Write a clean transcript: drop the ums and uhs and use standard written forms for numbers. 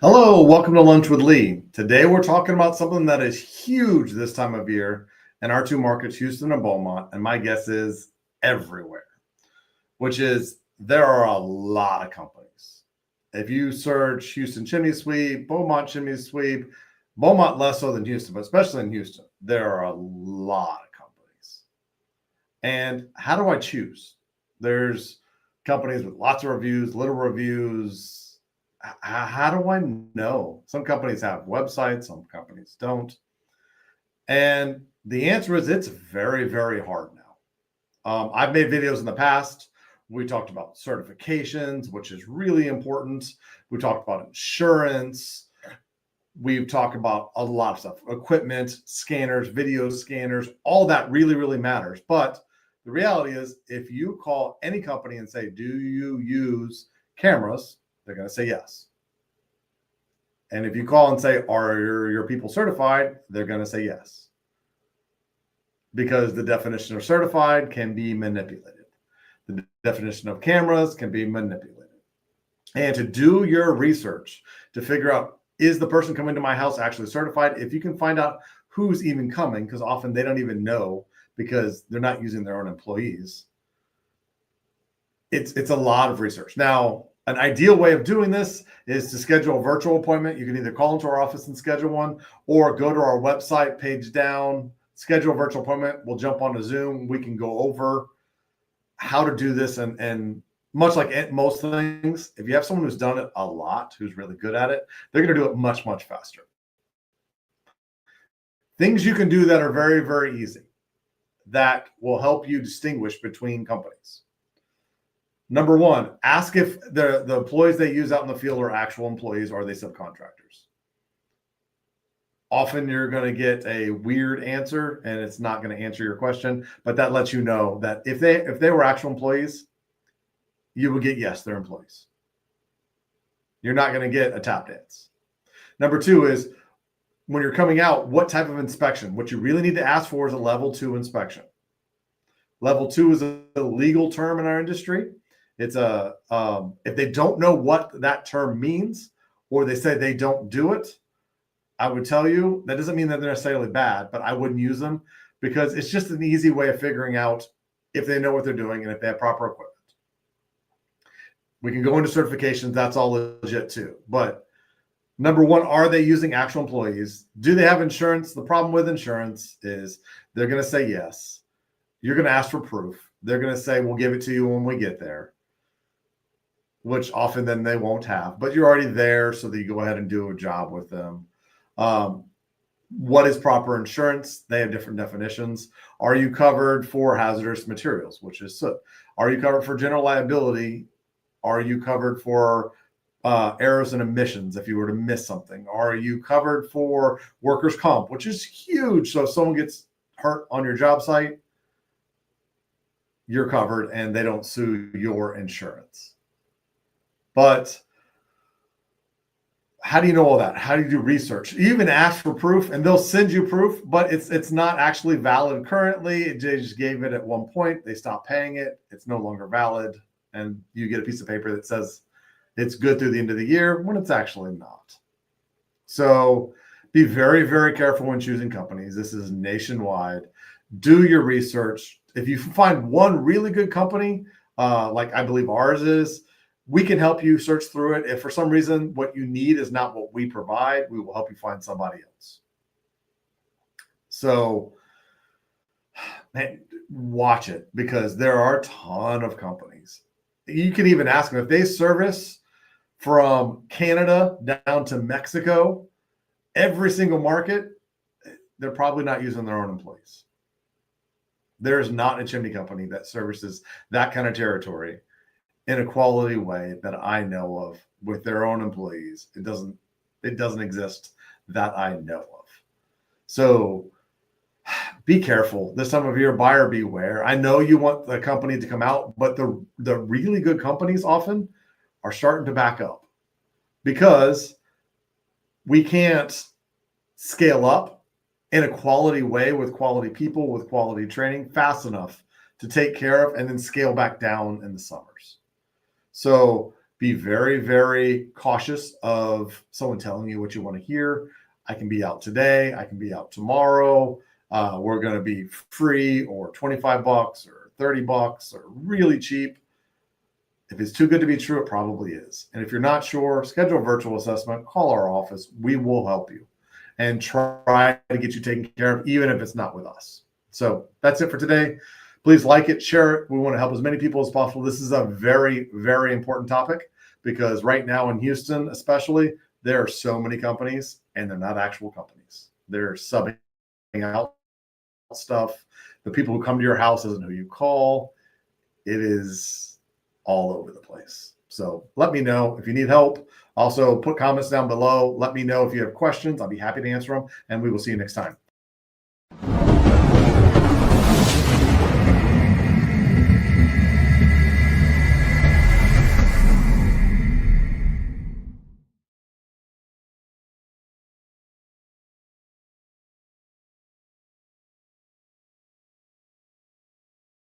Hello, welcome to Lunch with Lee. Today we're talking about something that is huge this time of year in our two markets, Houston and Beaumont, and my guess is everywhere, which is there are a lot of companies. If you search Houston Chimney Sweep, Beaumont Chimney Sweep, Beaumont less so than Houston, but especially in Houston, there are a lot of companies. And how do I choose? There's companies with lots of reviews, little reviews. How do I know? Some companies have websites, some companies don't. And the answer is it's very, very hard now. I've made videos in the past. We talked about certifications, which is really important. We talked about insurance. We've talked about a lot of stuff, equipment, scanners, video scanners, all that really, really matters. But the reality is if you call any company and say, do you use cameras? They're going to say yes. And if you call and say, are your people certified? They're going to say yes. Because the definition of certified can be manipulated. The definition of cameras can be manipulated. And to do your research to figure out, is the person coming to my house actually certified? If you can find out who's even coming, because often they don't even know because they're not using their own employees. It's a lot of research. Now, an ideal way of doing this is to schedule a virtual appointment. You can either call into our office and schedule one, or go to our website, page down, schedule a virtual appointment. We'll jump on a Zoom. We can go over how to do this. And much like most things, if you have someone who's done it a lot, who's really good at it, they're going to do it much, much faster. Things you can do that are very, very easy that will help you distinguish between companies. Number one, ask if the employees they use out in the field are actual employees or are they subcontractors. Often you're going to get a weird answer and it's not going to answer your question, but that lets you know that if they were actual employees, you would get yes, they're employees. You're not going to get a tap dance. Number two is when you're coming out, what type of inspection? What you really need to ask for is a level 2 inspection. Level 2 is a legal term in our industry. It's if they don't know what that term means, or they say they don't do it, I would tell you that doesn't mean that they're necessarily bad, but I wouldn't use them because it's just an easy way of figuring out if they know what they're doing and if they have proper equipment. We can go into certifications. That's all legit too. But number one, are they using actual employees? Do they have insurance? The problem with insurance is they're going to say yes. You're going to ask for proof. They're going to say, we'll give it to you when we get there, which often then they won't have, but you're already there so that you go ahead and do a job with them. What is proper insurance? They have different definitions. Are you covered for hazardous materials, which is soot? Are you covered for general liability? Are you covered for errors and omissions if you were to miss something? Are you covered for workers' comp, which is huge? So if someone gets hurt on your job site, you're covered and they don't sue your insurance. But how do you know all that? How do you do research? You even ask for proof and they'll send you proof, but it's not actually valid currently. They just gave it at one point. They stopped paying it. It's no longer valid. And you get a piece of paper that says it's good through the end of the year when it's actually not. So be very, very careful when choosing companies. This is nationwide. Do your research. If you find one really good company, like I believe ours is, we can help you search through it. If for some reason what you need is not what we provide, we will help you find somebody else. So man, watch it because there are a ton of companies. You can even ask them if they service from Canada down to Mexico, every single market, they're probably not using their own employees. There's not a chimney company that services that kind of territory in a quality way that I know of with their own employees. It doesn't exist that I know of. So be careful this time of year, buyer beware. I know you want the company to come out, but the really good companies often are starting to back up because we can't scale up in a quality way with quality people, with quality training fast enough to take care of and then scale back down in the summers. So be very, very cautious of someone telling you what you want to hear. I can be out today. I can be out tomorrow. We're going to be free or $25 or $30 or really cheap. If it's too good to be true, it probably is. And if you're not sure, schedule a virtual assessment, call our office. We will help you and try to get you taken care of, even if it's not with us. So that's it for today. Please like it, share it. We want to help as many people as possible. This is a very, very important topic because right now in Houston, especially, there are so many companies and they're not actual companies. They're subbing out stuff. The people who come to your house isn't who you call. It is all over the place. So let me know if you need help. Also, put comments down below. Let me know if you have questions. I'll be happy to answer them, and we will see you next time.